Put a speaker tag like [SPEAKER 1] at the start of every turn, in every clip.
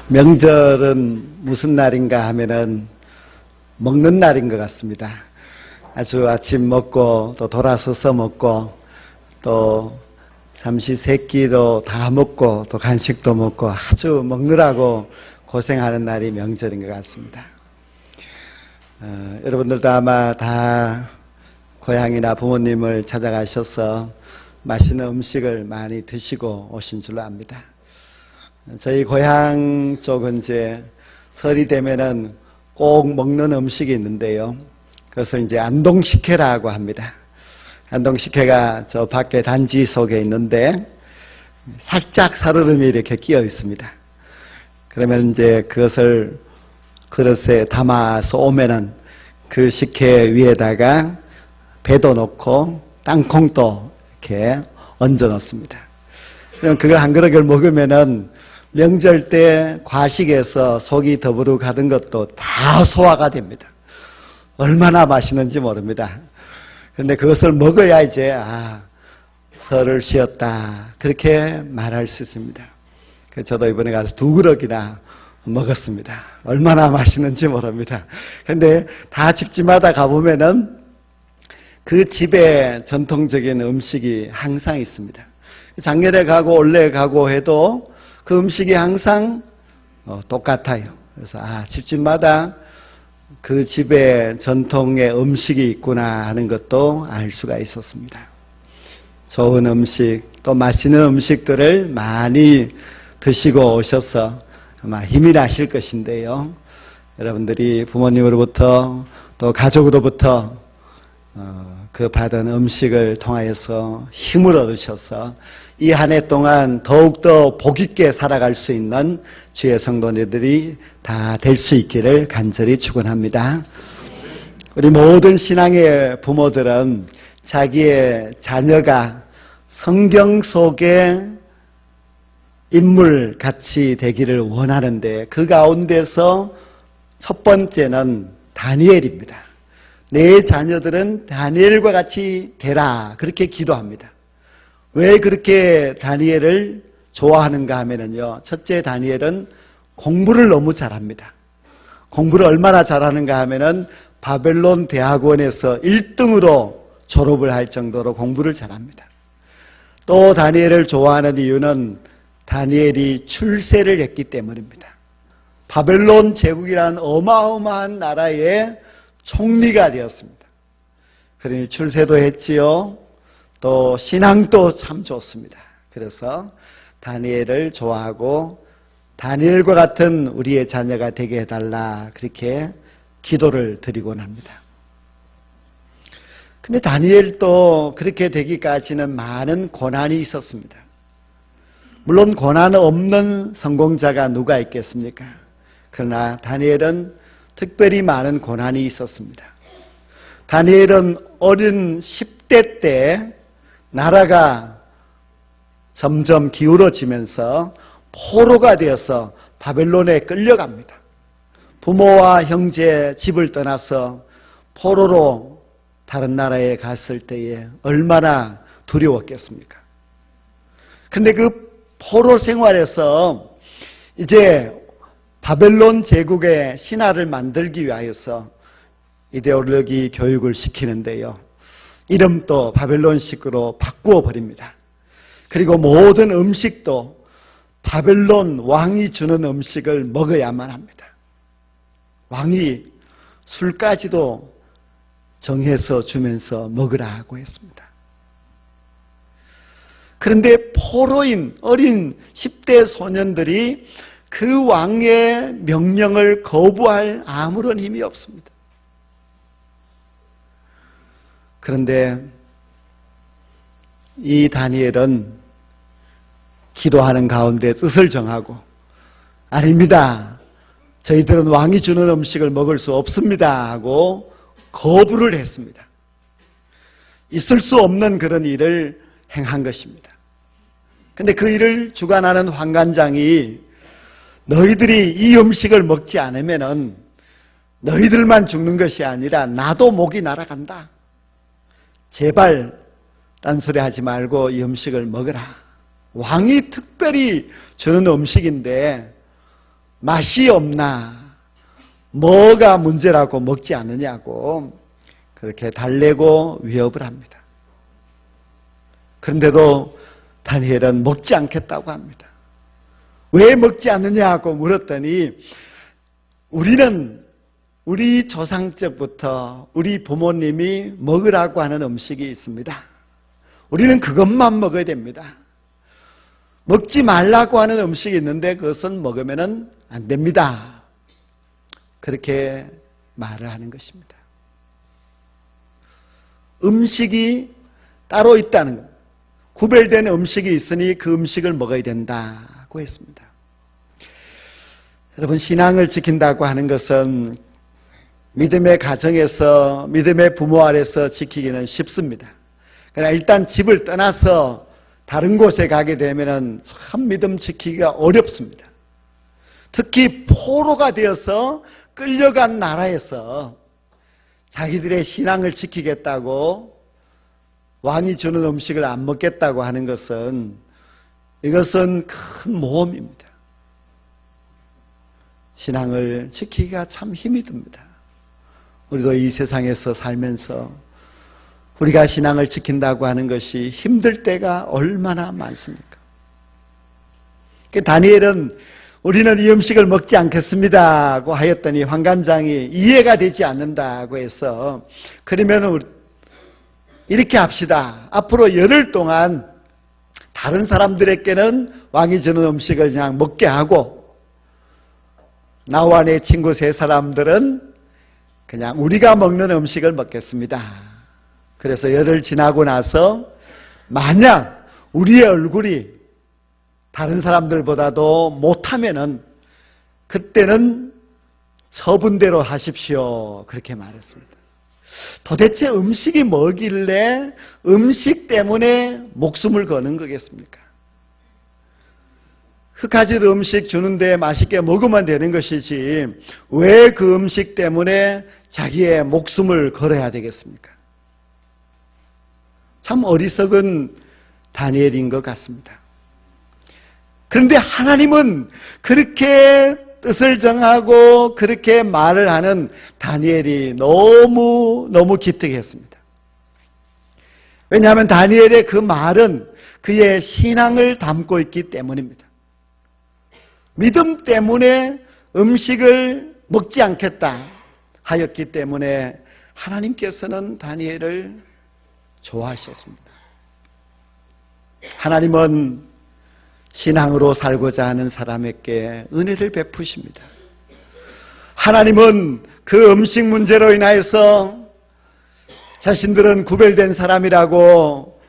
[SPEAKER 1] 명절은 무슨 날인가 하면은 먹는 날인 것 같습니다. 아주 아침 먹고 또 돌아서서 먹고 또 삼시세끼도 다 먹고 또 간식도 먹고 아주 먹느라고 고생하는 날이 명절인 것 같습니다. 여러분들도 아마 다 고향이나 부모님을 찾아가셔서 맛있는 음식을 많이 드시고 오신 줄로 압니다. 저희 고향 쪽은 이제 설이 되면은 꼭 먹는 음식이 있는데요. 그것을 이제 안동식혜라고 합니다. 안동식혜가 저 밖에 단지 속에 있는데 살짝 살얼음이 이렇게 끼어 있습니다. 그러면 이제 그것을 그릇에 담아서 오면은 그 식혜 위에다가 배도 넣고 땅콩도 이렇게 얹어 놓습니다. 그럼 그걸 한 그릇을 먹으면은 명절 때 과식에서 속이 더부룩하던 것도 다 소화가 됩니다. 얼마나 맛있는지 모릅니다. 그런데 그것을 먹어야 이제 설을 쉬었다 그렇게 말할 수 있습니다. 저도 이번에 가서 2그릇이나 먹었습니다. 얼마나 맛있는지 모릅니다. 그런데 다 집집마다 가보면은 그 집에 전통적인 음식이 항상 있습니다. 작년에 가고 올해 가고 해도 그 음식이 항상 똑같아요. 그래서 집집마다 그 집의 전통의 음식이 있구나 하는 것도 알 수가 있었습니다. 좋은 음식 또 맛있는 음식들을 많이 드시고 오셔서 아마 힘이 나실 것인데요. 여러분들이 부모님으로부터 또 가족으로부터 그 받은 음식을 통하여서 힘을 얻으셔서 이 한 해 동안 더욱더 복있게 살아갈 수 있는 주의 성도님들이 다 될 수 있기를 간절히 축원합니다. 우리 모든 신앙의 부모들은 자기의 자녀가 성경 속의 인물같이 되기를 원하는데 그 가운데서 첫 번째는 다니엘입니다. 내 자녀들은 다니엘과 같이 되라 그렇게 기도합니다. 왜 그렇게 다니엘을 좋아하는가 하면요. 첫째, 다니엘은 공부를 너무 잘합니다. 공부를 얼마나 잘하는가 하면은 바벨론 대학원에서 1등으로 졸업을 할 정도로 공부를 잘합니다. 또 다니엘을 좋아하는 이유는 다니엘이 출세를 했기 때문입니다. 바벨론 제국이라는 어마어마한 나라의 총리가 되었습니다. 그러니 출세도 했지요. 또 신앙도 참 좋습니다. 그래서 다니엘을 좋아하고 다니엘과 같은 우리의 자녀가 되게 해달라 그렇게 기도를 드리곤 합니다. 근데 다니엘도 그렇게 되기까지는 많은 고난이 있었습니다. 물론 고난 없는 성공자가 누가 있겠습니까? 그러나 다니엘은 특별히 많은 고난이 있었습니다. 다니엘은 어린 10대 때 나라가 점점 기울어지면서 포로가 되어서 바벨론에 끌려갑니다. 부모와 형제 집을 떠나서 포로로 다른 나라에 갔을 때에 얼마나 두려웠겠습니까? 근데 그 포로 생활에서 이제 바벨론 제국의 신화를 만들기 위하여서 이데올로기 교육을 시키는데요. 이름도 바벨론식으로 바꾸어 버립니다. 그리고 모든 음식도 바벨론 왕이 주는 음식을 먹어야만 합니다. 왕이 술까지도 정해서 주면서 먹으라고 했습니다. 그런데 포로인 어린 10대 소년들이 그 왕의 명령을 거부할 아무런 힘이 없습니다. 그런데 이 다니엘은 기도하는 가운데 뜻을 정하고 아닙니다. 저희들은 왕이 주는 음식을 먹을 수 없습니다 하고 거부를 했습니다. 있을 수 없는 그런 일을 행한 것입니다. 그런데 그 일을 주관하는 환관장이 너희들이 이 음식을 먹지 않으면은 너희들만 죽는 것이 아니라 나도 목이 날아간다. 제발 딴소리 하지 말고 이 음식을 먹으라. 왕이 특별히 주는 음식인데 맛이 없나, 뭐가 문제라고 먹지 않느냐고 그렇게 달래고 위협을 합니다. 그런데도 다니엘은 먹지 않겠다고 합니다. 왜 먹지 않느냐고 물었더니 우리는 우리 조상 때부터 우리 부모님이 먹으라고 하는 음식이 있습니다. 우리는 그것만 먹어야 됩니다. 먹지 말라고 하는 음식이 있는데 그것은 먹으면 안 됩니다. 그렇게 말을 하는 것입니다. 음식이 따로 있다는 것, 구별된 음식이 있으니 그 음식을 먹어야 된다고 했습니다. 여러분, 신앙을 지킨다고 하는 것은 믿음의 가정에서, 믿음의 부모 아래서 지키기는 쉽습니다. 그러나 일단 집을 떠나서 다른 곳에 가게 되면 참 믿음 지키기가 어렵습니다. 특히 포로가 되어서 끌려간 나라에서 자기들의 신앙을 지키겠다고 왕이 주는 음식을 안 먹겠다고 하는 것은, 이것은 큰 모험입니다. 신앙을 지키기가 참 힘이 듭니다. 우리도 이 세상에서 살면서 우리가 신앙을 지킨다고 하는 것이 힘들 때가 얼마나 많습니까? 다니엘은 우리는 이 음식을 먹지 않겠습니다고 하였더니 환관장이 이해가 되지 않는다고 해서, 그러면 이렇게 합시다. 앞으로 열흘 동안 다른 사람들에게는 왕이 주는 음식을 그냥 먹게 하고, 나와 내 친구 세 사람들은 그냥 우리가 먹는 음식을 먹겠습니다. 그래서 열흘 지나고 나서 만약 우리의 얼굴이 다른 사람들보다도 못하면은 그때는 처분대로 하십시오. 그렇게 말했습니다. 도대체 음식이 뭐길래 음식 때문에 목숨을 거는 거겠습니까? 흑가짓 음식 주는데 맛있게 먹으면 되는 것이지 왜 그 음식 때문에 자기의 목숨을 걸어야 되겠습니까? 참 어리석은 다니엘인 것 같습니다. 그런데 하나님은 그렇게 뜻을 정하고 그렇게 말을 하는 다니엘이 너무 기특했습니다. 왜냐하면 다니엘의 그 말은 그의 신앙을 담고 있기 때문입니다. 믿음 때문에 음식을 먹지 않겠다 하였기 때문에 하나님께서는 다니엘을 좋아하셨습니다. 하나님은 신앙으로 살고자 하는 사람에게 은혜를 베푸십니다. 하나님은 그 음식 문제로 인하여서 자신들은 구별된 사람이라고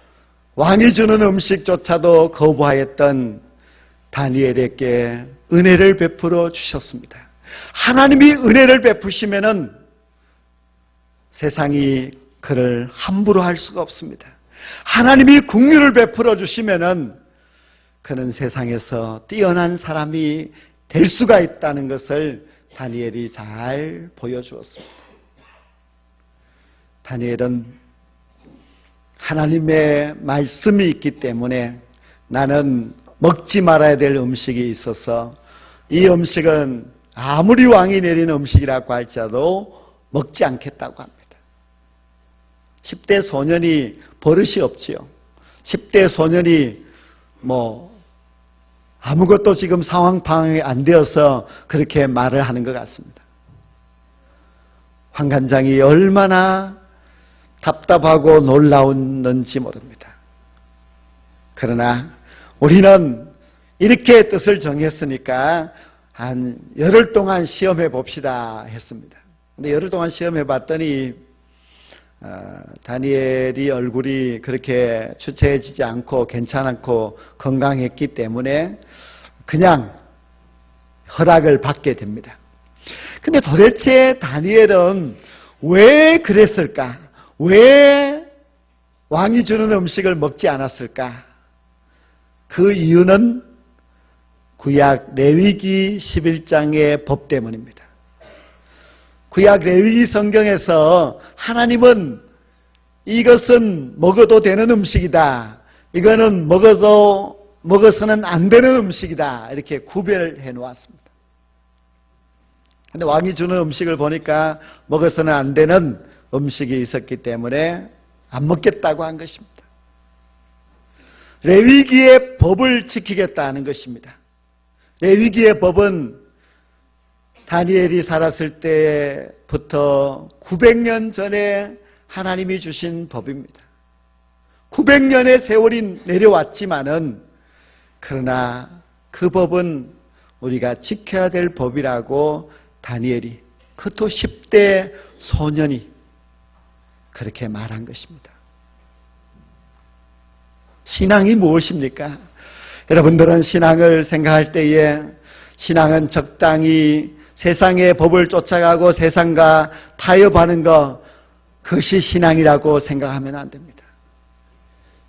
[SPEAKER 1] 왕이 주는 음식조차도 거부하였던 다니엘에게 은혜를 베풀어 주셨습니다. 하나님이 은혜를 베푸시면은 세상이 그를 함부로 할 수가 없습니다. 하나님이 긍휼을 베풀어 주시면은 그는 세상에서 뛰어난 사람이 될 수가 있다는 것을 다니엘이 잘 보여주었습니다. 다니엘은 하나님의 말씀이 있기 때문에 나는 먹지 말아야 될 음식이 있어서 이 음식은 아무리 왕이 내린 음식이라고 할지라도 먹지 않겠다고 합니다. 10대 소년이 버릇이 없지요. 10대 소년이 아무것도 지금 상황 파악이 안 되어서 그렇게 말을 하는 것 같습니다. 환관장이 얼마나 답답하고 놀라웠는지 모릅니다. 그러나 우리는 이렇게 뜻을 정했으니까 한 열흘 동안 시험해 봅시다 했습니다. 근데 열흘 동안 시험해 봤더니 다니엘이 얼굴이 그렇게 추체해지지 않고 괜찮고 건강했기 때문에 그냥 허락을 받게 됩니다. 근데 도대체 다니엘은 왜 그랬을까? 왜 왕이 주는 음식을 먹지 않았을까? 그 이유는 구약 레위기 11장의 법 때문입니다. 구약 레위기 성경에서 하나님은 이것은 먹어도 되는 음식이다, 이거는 먹어서는 안 되는 음식이다, 이렇게 구별해 놓았습니다. 근데 왕이 주는 음식을 보니까 먹어서는 안 되는 음식이 있었기 때문에 안 먹겠다고 한 것입니다. 레위기의 법을 지키겠다는 것입니다. 레위기의 법은 다니엘이 살았을 때부터 900년 전에 하나님이 주신 법입니다. 900년의 세월이 내려왔지만은 그러나 그 법은 우리가 지켜야 될 법이라고 다니엘이, 그것도 10대 소년이 그렇게 말한 것입니다. 신앙이 무엇입니까? 여러분들은 신앙을 생각할 때에 신앙은 적당히 세상의 법을 쫓아가고 세상과 타협하는 것, 그것이 신앙이라고 생각하면 안 됩니다.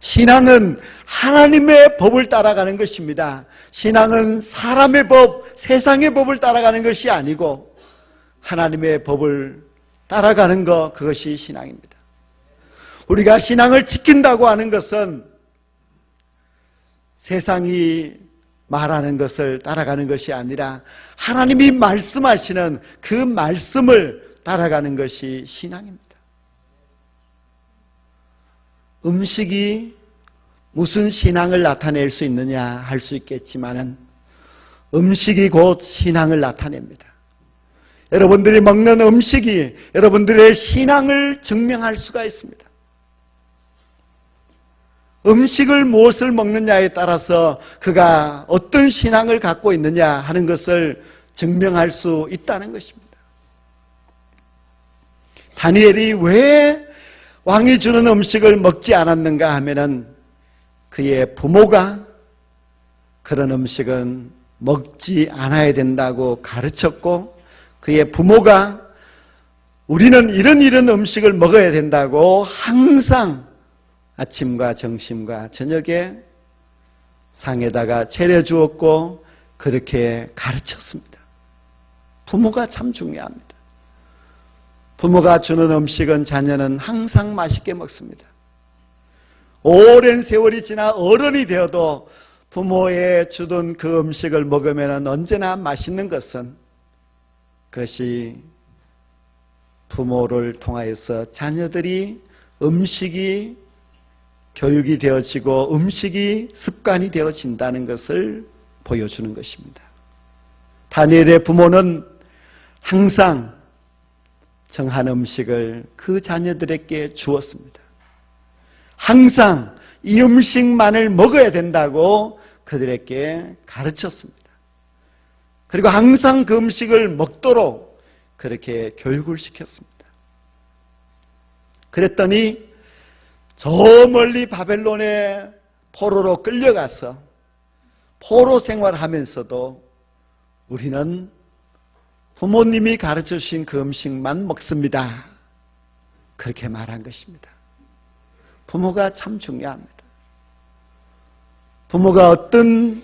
[SPEAKER 1] 신앙은 하나님의 법을 따라가는 것입니다. 신앙은 사람의 법, 세상의 법을 따라가는 것이 아니고 하나님의 법을 따라가는 것, 그것이 신앙입니다. 우리가 신앙을 지킨다고 하는 것은 세상이 말하는 것을 따라가는 것이 아니라 하나님이 말씀하시는 그 말씀을 따라가는 것이 신앙입니다. 음식이 무슨 신앙을 나타낼 수 있느냐 할 수 있겠지만은 음식이 곧 신앙을 나타냅니다. 여러분들이 먹는 음식이 여러분들의 신앙을 증명할 수가 있습니다. 음식을 무엇을 먹느냐에 따라서 그가 어떤 신앙을 갖고 있느냐 하는 것을 증명할 수 있다는 것입니다. 다니엘이 왜 왕이 주는 음식을 먹지 않았는가 하면은 그의 부모가 그런 음식은 먹지 않아야 된다고 가르쳤고, 그의 부모가 우리는 이런 음식을 먹어야 된다고 항상 아침과 점심과 저녁에 상에다가 차려주었고 그렇게 가르쳤습니다. 부모가 참 중요합니다. 부모가 주는 음식은 자녀는 항상 맛있게 먹습니다. 오랜 세월이 지나 어른이 되어도 부모의 주던 그 음식을 먹으면 언제나 맛있는 것은 그것이 부모를 통하여서 자녀들이 음식이 교육이 되어지고 음식이 습관이 되어진다는 것을 보여주는 것입니다. 다니엘의 부모는 항상 정한 음식을 그 자녀들에게 주었습니다. 항상 이 음식만을 먹어야 된다고 그들에게 가르쳤습니다. 그리고 항상 그 음식을 먹도록 그렇게 교육을 시켰습니다. 그랬더니 저 멀리 바벨론의 포로로 끌려가서 포로 생활하면서도 우리는 부모님이 가르쳐 주신 그 음식만 먹습니다. 그렇게 말한 것입니다. 부모가 참 중요합니다. 부모가 어떤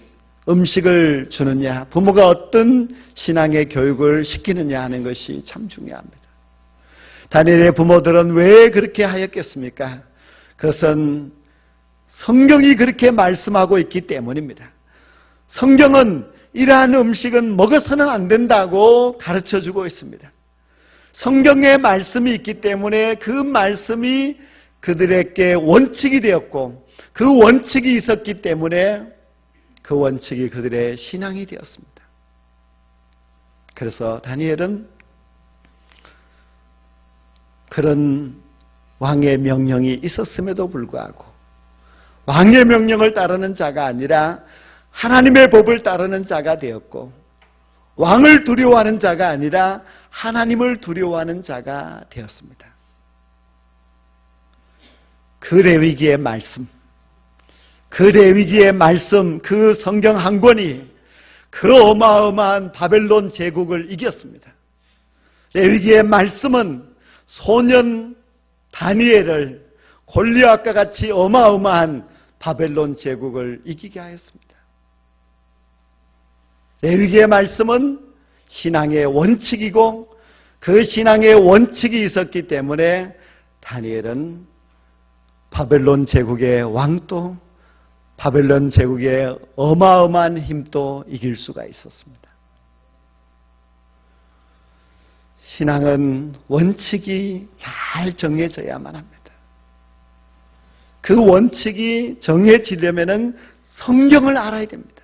[SPEAKER 1] 음식을 주느냐, 부모가 어떤 신앙의 교육을 시키느냐 하는 것이 참 중요합니다. 다니엘의 부모들은 왜 그렇게 하였겠습니까? 그것은 성경이 그렇게 말씀하고 있기 때문입니다. 성경은 이러한 음식은 먹어서는 안 된다고 가르쳐주고 있습니다. 성경에 말씀이 있기 때문에 그 말씀이 그들에게 원칙이 되었고 그 원칙이 있었기 때문에 그 원칙이 그들의 신앙이 되었습니다. 그래서 다니엘은 그런 왕의 명령이 있었음에도 불구하고 왕의 명령을 따르는 자가 아니라 하나님의 법을 따르는 자가 되었고, 왕을 두려워하는 자가 아니라 하나님을 두려워하는 자가 되었습니다. 그 레위기의 말씀, 그 성경 한 권이 그 어마어마한 바벨론 제국을 이겼습니다. 레위기의 말씀은 소년 다니엘을 골리앗과 같이 어마어마한 바벨론 제국을 이기게 하였습니다. 레위기의 말씀은 신앙의 원칙이고 그 신앙의 원칙이 있었기 때문에 다니엘은 바벨론 제국의 왕도 바벨론 제국의 어마어마한 힘도 이길 수가 있었습니다. 신앙은 원칙이 잘 정해져야만 합니다. 그 원칙이 정해지려면 성경을 알아야 됩니다.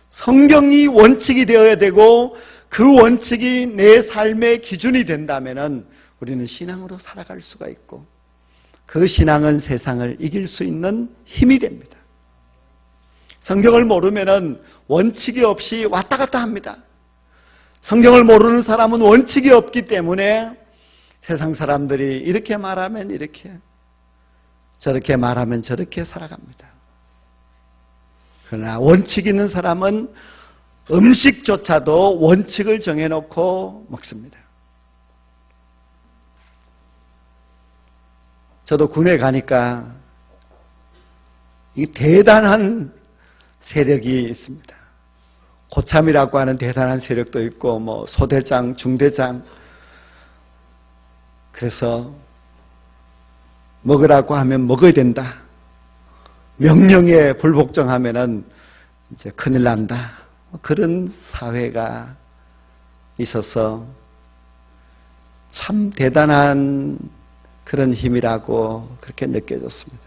[SPEAKER 1] 성경이 원칙이 되어야 되고 그 원칙이 내 삶의 기준이 된다면 우리는 신앙으로 살아갈 수가 있고 그 신앙은 세상을 이길 수 있는 힘이 됩니다. 성경을 모르면 원칙이 없이 왔다 갔다 합니다. 성경을 모르는 사람은 원칙이 없기 때문에 세상 사람들이 이렇게 말하면 이렇게, 저렇게 말하면 저렇게 살아갑니다. 그러나 원칙 있는 사람은 음식조차도 원칙을 정해놓고 먹습니다. 저도 군에 가니까 이 대단한 세력이 있습니다. 고참이라고 하는 대단한 세력도 있고 소대장, 중대장. 그래서 먹으라고 하면 먹어야 된다. 명령에 불복종하면은 이제 큰일 난다. 그런 사회가 있어서 참 대단한 그런 힘이라고 그렇게 느껴졌습니다.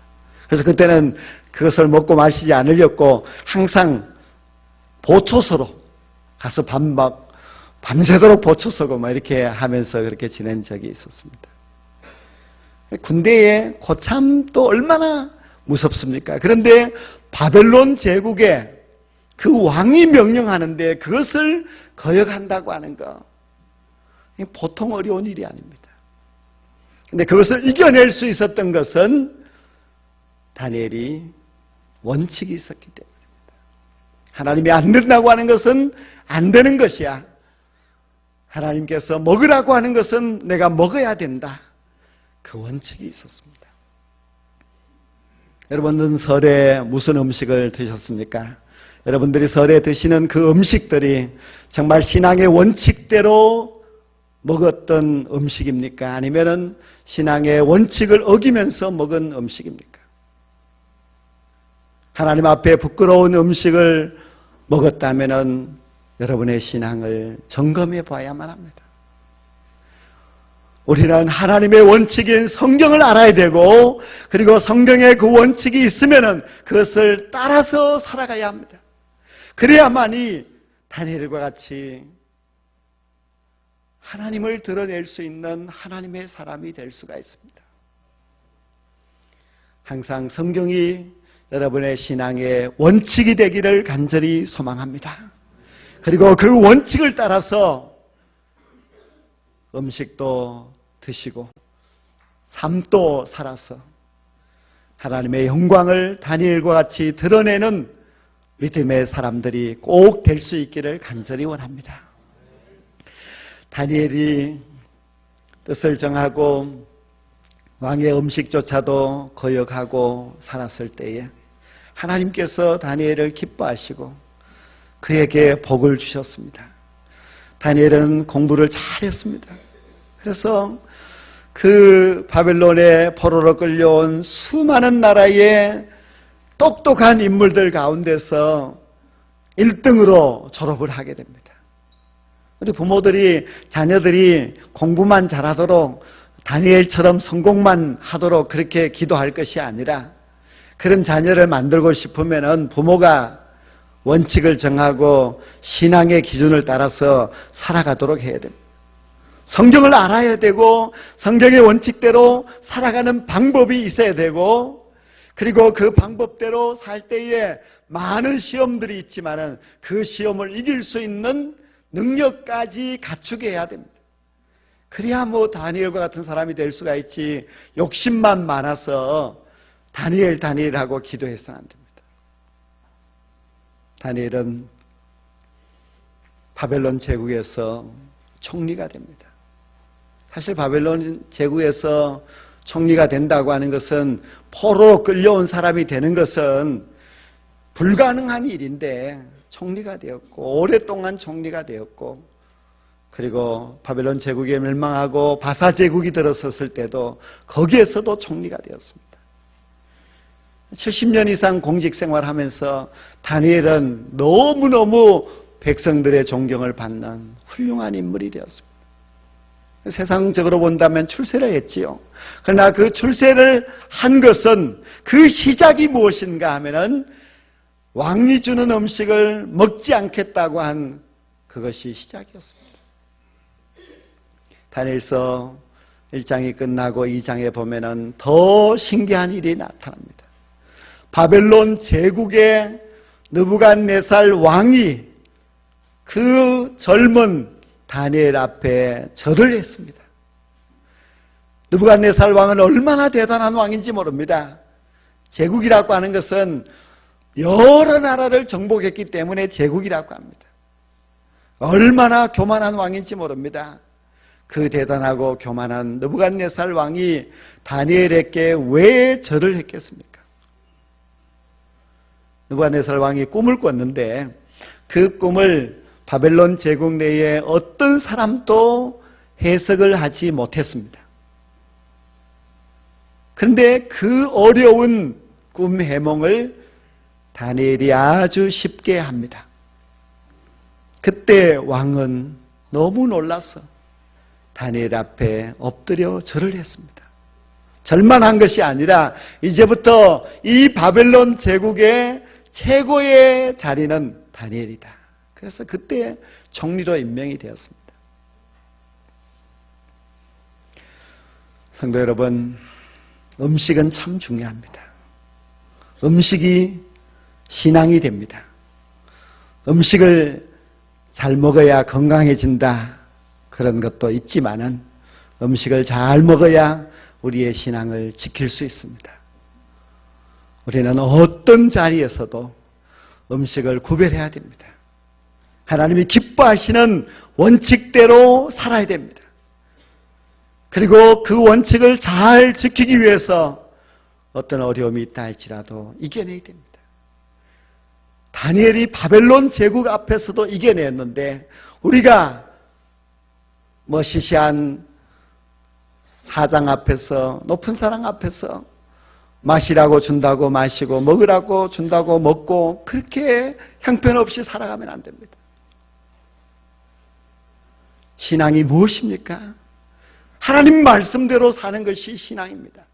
[SPEAKER 1] 그래서 그때는 그것을 먹고 마시지 않으려고 항상 보초서로 가서 밤새도록 보초서고 이렇게 하면서 그렇게 지낸 적이 있었습니다. 군대의 고참도 얼마나 무섭습니까? 그런데 바벨론 제국의 그 왕이 명령하는데 그것을 거역한다고 하는 거 보통 어려운 일이 아닙니다. 그런데 그것을 이겨낼 수 있었던 것은 다니엘이 원칙이 있었기 때문입니다. 하나님이 안 된다고 하는 것은 안 되는 것이야. 하나님께서 먹으라고 하는 것은 내가 먹어야 된다. 그 원칙이 있었습니다. 여러분들은 설에 무슨 음식을 드셨습니까? 여러분들이 설에 드시는 그 음식들이 정말 신앙의 원칙대로 먹었던 음식입니까? 아니면은 신앙의 원칙을 어기면서 먹은 음식입니까? 하나님 앞에 부끄러운 음식을 먹었다면은 여러분의 신앙을 점검해 봐야만 합니다. 우리는 하나님의 원칙인 성경을 알아야 되고 그리고 성경에 그 원칙이 있으면은 그것을 따라서 살아가야 합니다. 그래야만이 다니엘과 같이 하나님을 드러낼 수 있는 하나님의 사람이 될 수가 있습니다. 항상 성경이 여러분의 신앙의 원칙이 되기를 간절히 소망합니다. 그리고 그 원칙을 따라서 음식도 드시고 삶도 살아서 하나님의 영광을 다니엘과 같이 드러내는 믿음의 사람들이 꼭 될 수 있기를 간절히 원합니다. 다니엘이 뜻을 정하고 왕의 음식조차도 거역하고 살았을 때에 하나님께서 다니엘을 기뻐하시고 그에게 복을 주셨습니다. 다니엘은 공부를 잘했습니다. 그래서 그 바벨론에 포로로 끌려온 수많은 나라의 똑똑한 인물들 가운데서 1등으로 졸업을 하게 됩니다. 우리 부모들이 자녀들이 공부만 잘하도록 다니엘처럼 성공만 하도록 그렇게 기도할 것이 아니라 그런 자녀를 만들고 싶으면 부모가 원칙을 정하고 신앙의 기준을 따라서 살아가도록 해야 됩니다. 성경을 알아야 되고 성경의 원칙대로 살아가는 방법이 있어야 되고 그리고 그 방법대로 살 때에 많은 시험들이 있지만 그 시험을 이길 수 있는 능력까지 갖추게 해야 됩니다. 그래야 다니엘과 같은 사람이 될 수가 있지 욕심만 많아서 다니엘하고 기도해서는 안 됩니다. 다니엘은 바벨론 제국에서 총리가 됩니다. 사실 바벨론 제국에서 총리가 된다고 하는 것은 포로로 끌려온 사람이 되는 것은 불가능한 일인데 총리가 되었고 오랫동안 총리가 되었고 그리고 바벨론 제국이 멸망하고 바사 제국이 들어섰을 때도 거기에서도 총리가 되었습니다. 70년 이상 공직 생활하면서 다니엘은 너무너무 백성들의 존경을 받는 훌륭한 인물이 되었습니다. 세상적으로 본다면 출세를 했지요. 그러나 그 출세를 한 것은 그 시작이 무엇인가 하면은 왕이 주는 음식을 먹지 않겠다고 한 그것이 시작이었습니다. 다니엘서 1장이 끝나고 2장에 보면은 더 신기한 일이 나타납니다. 바벨론 제국의 느부갓네살 왕이 그 젊은 다니엘 앞에 절을 했습니다. 느부갓네살 왕은 얼마나 대단한 왕인지 모릅니다. 제국이라고 하는 것은 여러 나라를 정복했기 때문에 제국이라고 합니다. 얼마나 교만한 왕인지 모릅니다. 그 대단하고 교만한 느부갓네살 왕이 다니엘에게 왜 절을 했겠습니까? 느부갓네살 왕이 꿈을 꿨는데 그 꿈을 바벨론 제국 내에 어떤 사람도 해석을 하지 못했습니다. 그런데 그 어려운 꿈 해몽을 다니엘이 아주 쉽게 합니다. 그때 왕은 너무 놀라서 다니엘 앞에 엎드려 절을 했습니다. 절만 한 것이 아니라 이제부터 이 바벨론 제국의 최고의 자리는 다니엘이다. 그래서 그때 총리로 임명이 되었습니다. 성도 여러분, 음식은 참 중요합니다. 음식이 신앙이 됩니다. 음식을 잘 먹어야 건강해진다, 그런 것도 있지만은 음식을 잘 먹어야 우리의 신앙을 지킬 수 있습니다. 우리는 어떤 자리에서도 음식을 구별해야 됩니다. 하나님이 기뻐하시는 원칙대로 살아야 됩니다. 그리고 그 원칙을 잘 지키기 위해서 어떤 어려움이 있다 할지라도 이겨내야 됩니다. 다니엘이 바벨론 제국 앞에서도 이겨냈는데 우리가 시시한 사장 앞에서, 높은 사람 앞에서 마시라고 준다고 마시고 먹으라고 준다고 먹고 그렇게 형편없이 살아가면 안 됩니다. 신앙이 무엇입니까? 하나님 말씀대로 사는 것이 신앙입니다.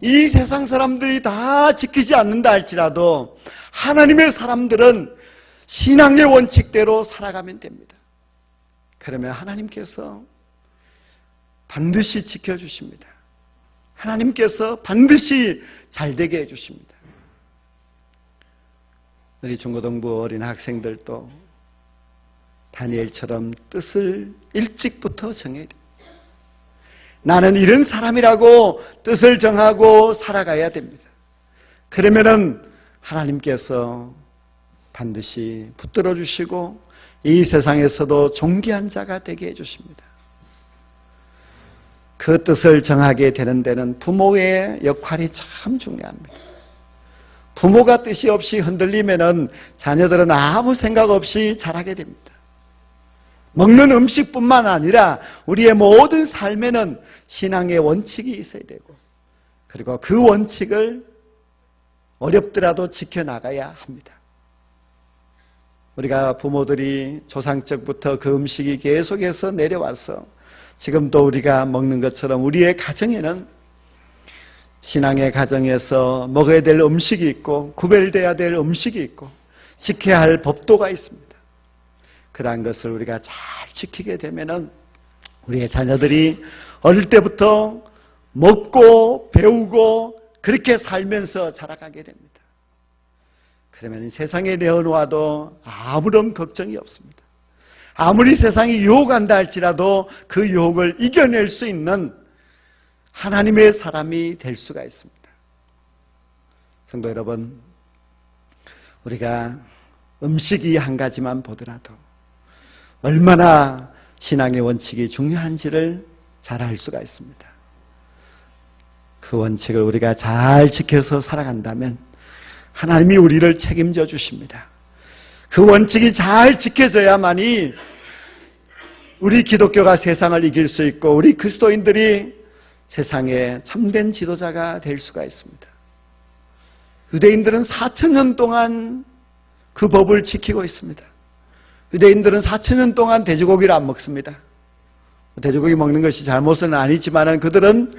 [SPEAKER 1] 이 세상 사람들이 다 지키지 않는다 할지라도 하나님의 사람들은 신앙의 원칙대로 살아가면 됩니다. 그러면 하나님께서 반드시 지켜주십니다. 하나님께서 반드시 잘되게 해주십니다. 우리 중고등부 어린 학생들도 다니엘처럼 뜻을 일찍부터 정해야 됩니다. 나는 이런 사람이라고 뜻을 정하고 살아가야 됩니다. 그러면은 하나님께서 반드시 붙들어 주시고 이 세상에서도 존귀한 자가 되게 해주십니다. 그 뜻을 정하게 되는 데는 부모의 역할이 참 중요합니다. 부모가 뜻이 없이 흔들리면은 자녀들은 아무 생각 없이 자라게 됩니다. 먹는 음식뿐만 아니라 우리의 모든 삶에는 신앙의 원칙이 있어야 되고, 그리고 그 원칙을 어렵더라도 지켜나가야 합니다. 우리가 부모들이 조상적부터 그 음식이 계속해서 내려와서 지금도 우리가 먹는 것처럼 우리의 가정에는 신앙의 가정에서 먹어야 될 음식이 있고 구별돼야 될 음식이 있고 지켜야 할 법도가 있습니다. 그러한 것을 우리가 잘 지키게 되면은 우리의 자녀들이 어릴 때부터 먹고 배우고 그렇게 살면서 자라가게 됩니다. 그러면 세상에 내어놓아도 아무런 걱정이 없습니다. 아무리 세상이 유혹한다 할지라도 그 유혹을 이겨낼 수 있는 하나님의 사람이 될 수가 있습니다. 성도 여러분, 우리가 음식이 한 가지만 보더라도 얼마나 신앙의 원칙이 중요한지를 잘 알 수가 있습니다. 그 원칙을 우리가 잘 지켜서 살아간다면 하나님이 우리를 책임져 주십니다. 그 원칙이 잘 지켜져야만이 우리 기독교가 세상을 이길 수 있고 우리 그리스도인들이 세상에 참된 지도자가 될 수가 있습니다. 유대인들은 4,000년 동안 그 법을 지키고 있습니다. 유대인들은 4,000년 동안 돼지고기를 안 먹습니다. 돼지고기 먹는 것이 잘못은 아니지만 그들은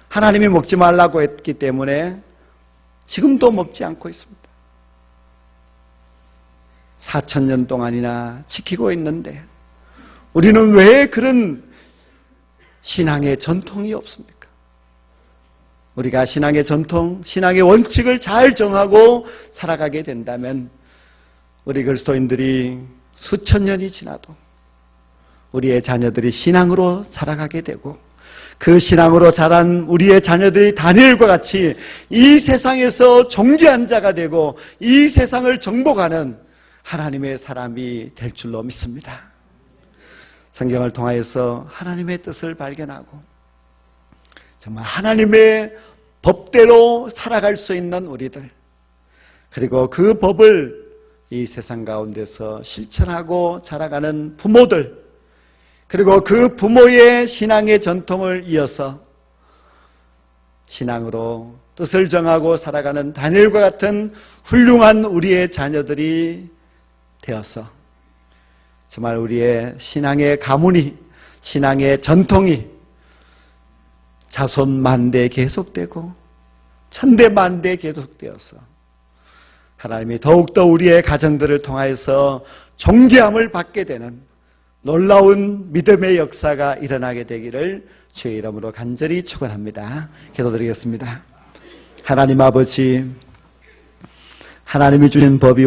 [SPEAKER 1] 하나님이 먹지 말라고 했기 때문에 지금도 먹지 않고 있습니다. 4,000년 동안이나 지키고 있는데 우리는 왜 그런 신앙의 전통이 없습니까? 우리가 신앙의 전통, 신앙의 원칙을 잘 정하고 살아가게 된다면 우리 그리스도인들이 수천 년이 지나도 우리의 자녀들이 신앙으로 살아가게 되고 그 신앙으로 자란 우리의 자녀들이 다니엘과 같이 이 세상에서 존귀한 자가 되고 이 세상을 정복하는 하나님의 사람이 될 줄로 믿습니다. 성경을 통하여서 하나님의 뜻을 발견하고 정말 하나님의 법대로 살아갈 수 있는 우리들, 그리고 그 법을 이 세상 가운데서 실천하고 자라가는 부모들, 그리고 그 부모의 신앙의 전통을 이어서 신앙으로 뜻을 정하고 살아가는 다니엘과 같은 훌륭한 우리의 자녀들이 되어서 정말 우리의 신앙의 가문이, 신앙의 전통이 자손 만대 계속되고 천대 만대 계속되어서 하나님이 더욱더 우리의 가정들을 통하여서 존귀함을 받게 되는 놀라운 믿음의 역사가 일어나게 되기를 주의 이름으로 간절히 축원합니다. 기도드리겠습니다. 하나님 아버지, 하나님이 주신 법이